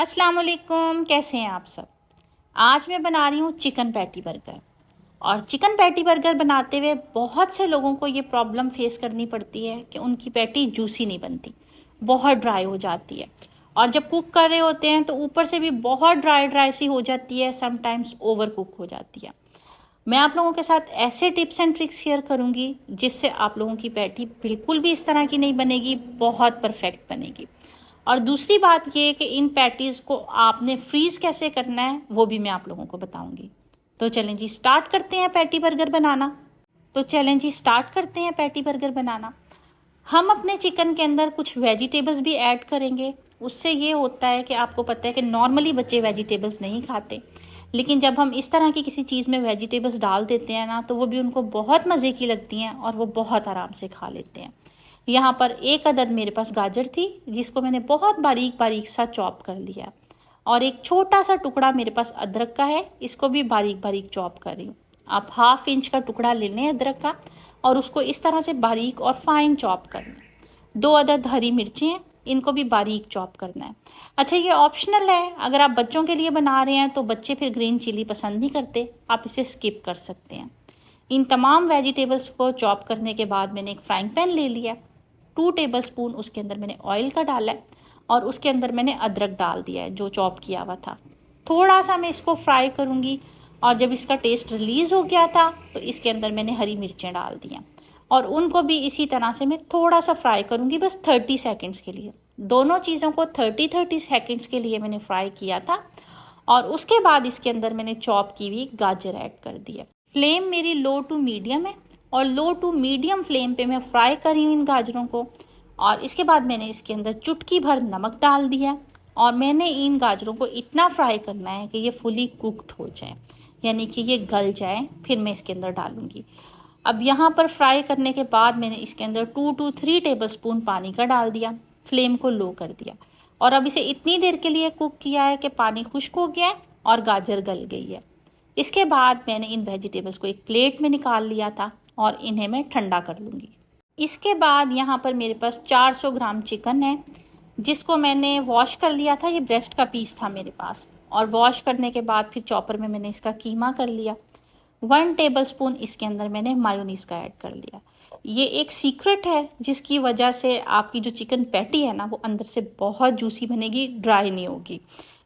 अस्सलाम वालेकुम, कैसे हैं आप सब। आज मैं बना रही हूँ चिकन पैटी बर्गर। और चिकन पैटी बर्गर बनाते हुए बहुत से लोगों को ये प्रॉब्लम फेस करनी पड़ती है कि उनकी पैटी जूसी नहीं बनती, बहुत ड्राई हो जाती है। और जब कुक कर रहे होते हैं तो ऊपर से भी बहुत ड्राई ड्राई सी हो जाती है, समटाइम्स ओवर कुक हो जाती है। मैं आप लोगों के साथ ऐसे टिप्स एंड ट्रिक्स शेयर करूँगी जिससे आप लोगों की पैटी बिल्कुल भी इस तरह की नहीं बनेगी, बहुत परफेक्ट बनेगी। और दूसरी बात ये कि इन पैटीज़ को आपने फ्रीज़ कैसे करना है वो भी मैं आप लोगों को बताऊंगी। तो चलें जी स्टार्ट करते हैं पैटी बर्गर बनाना। हम अपने चिकन के अंदर कुछ वेजिटेबल्स भी ऐड करेंगे। उससे ये होता है कि आपको पता है कि नॉर्मली बच्चे वेजिटेबल्स नहीं खाते, लेकिन जब हम इस तरह की किसी चीज़ में वेजिटेबल्स डाल देते हैं ना, तो वो भी उनको बहुत मज़े की लगती हैं और वो बहुत आराम से खा लेते हैं। यहाँ पर एक अदद मेरे पास गाजर थी जिसको मैंने बहुत बारीक बारीक सा चॉप कर लिया, और एक छोटा सा टुकड़ा मेरे पास अदरक का है, इसको भी बारीक बारीक चॉप कर रही हूँ। आप 1/2 इंच का टुकड़ा ले लें अदरक का और उसको इस तरह से बारीक और फाइन चॉप कर लें। 2 अदद हरी मिर्चें हैं, इनको भी बारीक चॉप करना है। अच्छा, ये ऑप्शनल है, अगर आप बच्चों के लिए बना रहे हैं तो बच्चे फिर ग्रीन चिली पसंद नहीं करते, आप इसे स्किप कर सकते हैं। इन तमाम वेजिटेबल्स को चॉप करने के बाद मैंने एक फ्राइंग पैन ले लिया। 2 टेबलस्पून उसके अंदर मैंने ऑयल का डाला है और उसके अंदर मैंने अदरक डाल दिया है जो चॉप किया हुआ था। थोड़ा सा मैं इसको फ्राई करूँगी और जब इसका टेस्ट रिलीज़ हो गया था तो इसके अंदर मैंने हरी मिर्चें डाल दिया और उनको भी इसी तरह से मैं थोड़ा सा फ्राई करूँगी, बस 30 सेकेंड्स के लिए। दोनों चीज़ों को 30 सेकेंड्स के लिए मैंने फ्राई किया था और उसके बाद इसके अंदर मैंने चॉप की हुई गाजर ऐड कर दी है। फ्लेम मेरी लो टू मीडियम है और लो टू मीडियम फ्लेम पे मैं फ्राई करी हूँ इन गाजरों को। और इसके बाद मैंने इसके अंदर चुटकी भर नमक डाल दिया और मैंने इन गाजरों को इतना फ्राई करना है कि ये फुली कुक्ड हो जाए, यानी कि ये गल जाए, फिर मैं इसके अंदर डालूंगी। अब यहाँ पर फ्राई करने के बाद मैंने इसके अंदर 2 to 3 टेबलस्पून पानी का डाल दिया, फ्लेम को लो कर दिया और अब इसे इतनी देर के लिए कुक किया है कि पानी खुश्क हो गया है और गाजर गल गई है। इसके बाद मैंने इन वेजिटेबल्स को एक प्लेट में निकाल लिया था और इन्हें मैं ठंडा कर लूँगी। इसके बाद यहाँ पर मेरे पास 400 ग्राम चिकन है जिसको मैंने वॉश कर लिया था। ये ब्रेस्ट का पीस था मेरे पास और वॉश करने के बाद फिर चॉपर में मैंने इसका कीमा कर लिया। 1 टेबलस्पून इसके अंदर मैंने मायोनीज़ का ऐड कर लिया। ये एक सीक्रेट है जिसकी वजह से आपकी जो चिकन पैटी है ना वो अंदर से बहुत जूसी बनेगी, ड्राई नहीं होगी।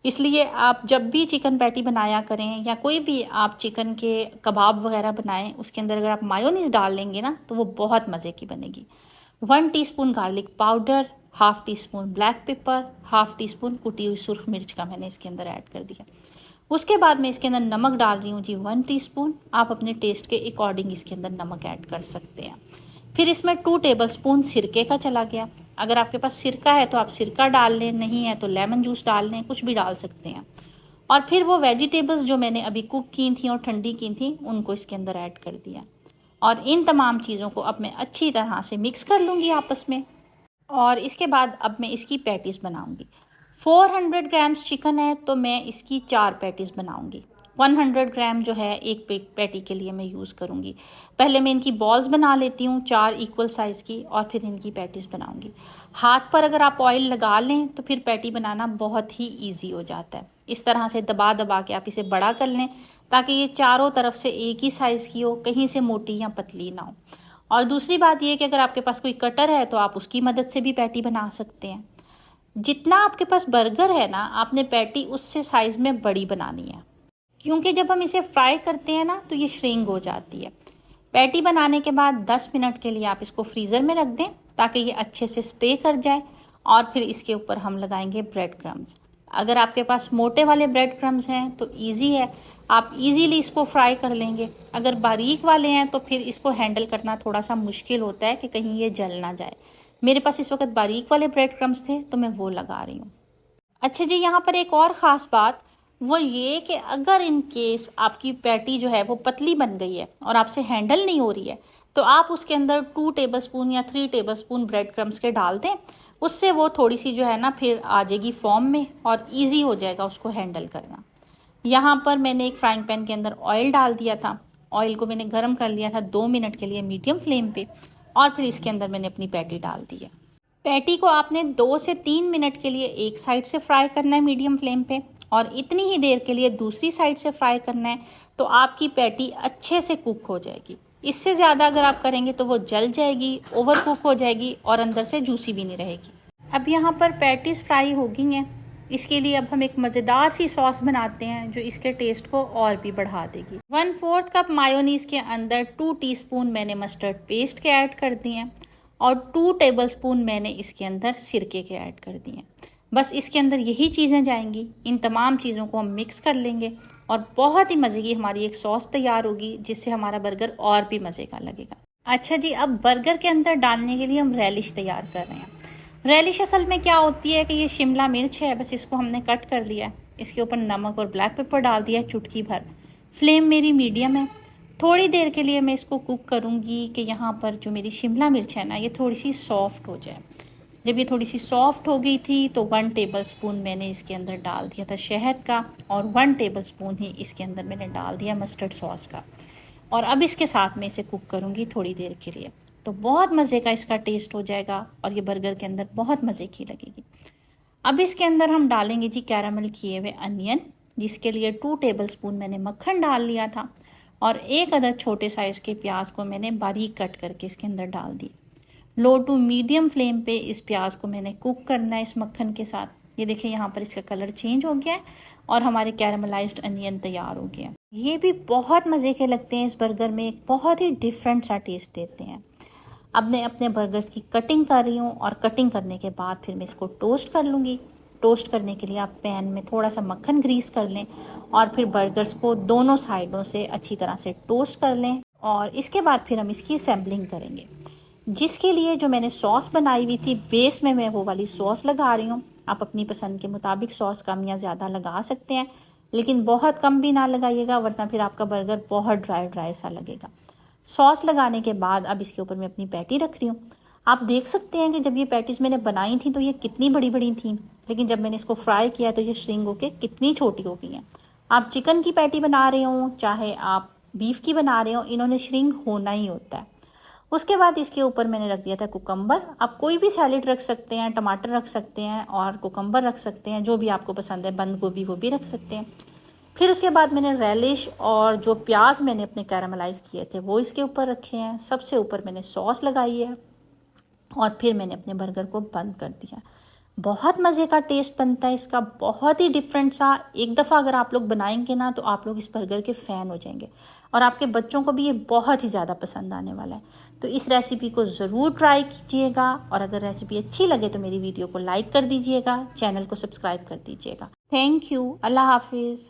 इसलिए आप जब भी चिकन पैटी बनाया करें या कोई भी आप चिकन के कबाब वगैरह बनाएं, उसके अंदर अगर आप मायोनीज़ डाल लेंगे ना तो वो बहुत मज़े की बनेगी। 1 teaspoon garlic powder, 1/2 teaspoon black pepper, 1/2 teaspoon कुटी हुई सुर्ख मिर्च का मैंने इसके अंदर ऐड कर दिया। उसके बाद मैं इसके अंदर नमक डाल रही हूँ जी 1 टीस्पून। आप अपने टेस्ट के अकॉर्डिंग इसके अंदर नमक ऐड कर सकते हैं। फिर इसमें 2 टेबलस्पून सिरके का चला गया। अगर आपके पास सिरका है तो आप सिरका डाल लें, नहीं है तो लेमन जूस डाल लें, कुछ भी डाल सकते हैं। और फिर वो वेजिटेबल्स जो मैंने अभी कुक की थी और ठंडी की थी उनको इसके अंदर ऐड कर दिया और इन तमाम चीज़ों को अब मैं अच्छी तरह से मिक्स कर लूँगी आपस में। और इसके बाद अब मैं इसकी पैटीज़ बनाऊँगी। 400 ग्राम्स चिकन है तो मैं इसकी 4 पैटीज़ बनाऊँगी। 100 ग्राम जो है एक पैटी के लिए मैं यूज़ करूँगी। पहले मैं इनकी बॉल्स बना लेती हूँ 4 इक्वल साइज़ की और फिर इनकी पैटीज़ बनाऊँगी। हाथ पर अगर आप ऑयल लगा लें तो फिर पैटी बनाना बहुत ही ईजी हो जाता है। इस तरह से दबा दबा के आप इसे बड़ा कर लें ताकि ये चारों तरफ से एक ही साइज़ की हो, कहीं से मोटी या पतली ना हो। और दूसरी बात ये कि अगर आपके पास कोई कटर है तो आप उसकी मदद से भी पैटी बना सकते हैं। जितना आपके पास बर्गर है ना, आपने पैटी उससे साइज़ में बड़ी बनानी है, क्योंकि जब हम इसे फ्राई करते हैं ना तो ये श्रिंक हो जाती है। पैटी बनाने के बाद 10 मिनट के लिए आप इसको फ्रीज़र में रख दें ताकि ये अच्छे से स्टे कर जाए और फिर इसके ऊपर हम लगाएंगे ब्रेड क्रम्स। अगर आपके पास मोटे वाले ब्रेड क्रम्स हैं तो इजी है, आप इजीली इसको फ्राई कर लेंगे। अगर बारीक वाले हैं तो फिर इसको हैंडल करना थोड़ा सा मुश्किल होता है कि कहीं ये जल ना जाए। मेरे पास इस वक्त बारीक वाले ब्रेड क्रम्स थे तो मैं वो लगा रही हूँ। अच्छा जी, यहाँ पर एक और ख़ास बात वो ये कि अगर इन केस आपकी पैटी जो है वो पतली बन गई है और आपसे हैंडल नहीं हो रही है तो आप उसके अंदर 2 टेबलस्पून या 3 टेबलस्पून ब्रेड क्रम्स के डाल दें। उससे वो थोड़ी सी जो है ना फिर आ जाएगी फॉर्म में और इजी हो जाएगा उसको हैंडल करना। यहाँ पर मैंने एक फ्राइंग पैन के अंदर ऑयल डाल दिया था। ऑयल को मैंने गर्म कर लिया था 2 मिनट के लिए मीडियम फ्लेम पे और फिर इसके अंदर मैंने अपनी पैटी डाल दी है। पैटी को आपने 2 से 3 मिनट के लिए एक साइड से फ्राई करना है मीडियम फ्लेम पे, और इतनी ही देर के लिए दूसरी साइड से फ्राई करना है, तो आपकी पैटी अच्छे से कुक हो जाएगी। इससे ज़्यादा अगर आप करेंगे तो वो जल जाएगी, ओवर कुक हो जाएगी और अंदर से जूसी भी नहीं रहेगी। अब यहाँ पर पैटीज़ फ्राई हो गई हैं। इसके लिए अब हम एक मज़ेदार सी सॉस बनाते हैं जो इसके टेस्ट को और भी बढ़ा देगी। 1/4 कप मायोनीज़ के अंदर 2 टीस्पून मैंने मस्टर्ड पेस्ट के ऐड कर दिए हैं और 2 टेबलस्पून मैंने इसके अंदर सिरके के ऐड कर दिए हैं। बस इसके अंदर यही चीज़ें जाएंगी। इन तमाम चीज़ों को हम मिक्स कर लेंगे और बहुत ही मज़े की हमारी एक सॉस तैयार होगी, जिससे हमारा बर्गर और भी मज़े का लगेगा। अच्छा जी, अब बर्गर के अंदर डालने के लिए हम रेलिश तैयार कर रहे हैं। रेलिश असल में क्या होती है कि ये शिमला मिर्च है, बस इसको हमने कट कर लिया है। इसके ऊपर नमक और ब्लैक पेपर डाल दिया है चुटकी भर। फ्लेम मेरी मीडियम है। थोड़ी देर के लिए मैं इसको कुक करूँगी कि यहाँ पर जो मेरी शिमला मिर्च है ना, ये थोड़ी सी सॉफ्ट हो जाए। जब ये थोड़ी सी सॉफ्ट हो गई थी तो 1 टेबलस्पून मैंने इसके अंदर डाल दिया था शहद का, और 1 टेबलस्पून ही इसके अंदर मैंने डाल दिया मस्टर्ड सॉस का। और अब इसके साथ में इसे कुक करूँगी थोड़ी देर के लिए, तो बहुत मज़े का इसका टेस्ट हो जाएगा और ये बर्गर के अंदर बहुत मज़े की लगेगी। अब इसके अंदर हम डालेंगे जी कैरामल किए हुए अनियन, जिसके लिए 2 टेबलस्पून मैंने मक्खन डाल लिया था, और 1 अदद छोटे साइज़ के प्याज को मैंने बारीक कट करके इसके अंदर डाल दिया। लो टू मीडियम फ्लेम पे इस प्याज को मैंने कुक करना है इस मक्खन के साथ। ये देखिए यहाँ पर इसका कलर चेंज हो गया है और हमारे कैरामलाइज्ड अनियन तैयार हो गए हैं। ये भी बहुत मज़े के लगते हैं। इस बर्गर में एक बहुत ही डिफरेंट सा टेस्ट देते हैं। अब मैं अपने बर्गर्स की कटिंग कर रही हूँ, और कटिंग करने के बाद फिर मैं इसको टोस्ट कर लूँगी। टोस्ट करने के लिए आप पैन में थोड़ा सा मक्खन ग्रीस कर लें और फिर बर्गर्स को दोनों साइडों से अच्छी तरह से टोस्ट कर लें, और इसके बाद फिर हम इसकी असेंबलिंग करेंगे। जिसके लिए जो मैंने सॉस बनाई हुई थी, बेस में मैं वो वाली सॉस लगा रही हूँ। आप अपनी पसंद के मुताबिक सॉस कम या ज़्यादा लगा सकते हैं, लेकिन बहुत कम भी ना लगाइएगा, वरना फिर आपका बर्गर बहुत ड्राई सा लगेगा। सॉस लगाने के बाद अब इसके ऊपर मैं अपनी पैटी रख रही हूँ। आप देख सकते हैं कि जब ये पैटीज़ मैंने बनाई थी तो ये कितनी बड़ी बड़ी थी, लेकिन जब मैंने इसको फ्राई किया तो ये श्रिंक होके कितनी छोटी हो गई हैं। आप चिकन की पैटी बना रहे हो चाहे आप बीफ की बना रहे हो, इन्होंने श्रिंक होना ही होता है। उसके बाद इसके ऊपर मैंने रख दिया था कुकम्बर। आप कोई भी सैलेड रख सकते हैं, टमाटर रख सकते हैं और कुकम्बर रख सकते हैं, जो भी आपको पसंद है, बंद गोभी वो भी रख सकते हैं। फिर उसके बाद मैंने रेलिश और जो प्याज मैंने अपने कैरामलाइज़ किए थे वो इसके ऊपर रखे हैं। सबसे ऊपर मैंने सॉस लगाई है और फिर मैंने अपने बर्गर को बंद कर दिया। बहुत मज़े का टेस्ट बनता है इसका, बहुत ही डिफरेंट सा। एक दफ़ा अगर आप लोग बनाएंगे ना तो आप लोग इस बर्गर के फ़ैन हो जाएंगे, और आपके बच्चों को भी ये बहुत ही ज़्यादा पसंद आने वाला है। तो इस रेसिपी को ज़रूर ट्राई कीजिएगा, और अगर रेसिपी अच्छी लगे तो मेरी वीडियो को लाइक कर दीजिएगा, चैनल को सब्सक्राइब कर दीजिएगा। Thank you. अल्लाह हाफिज़।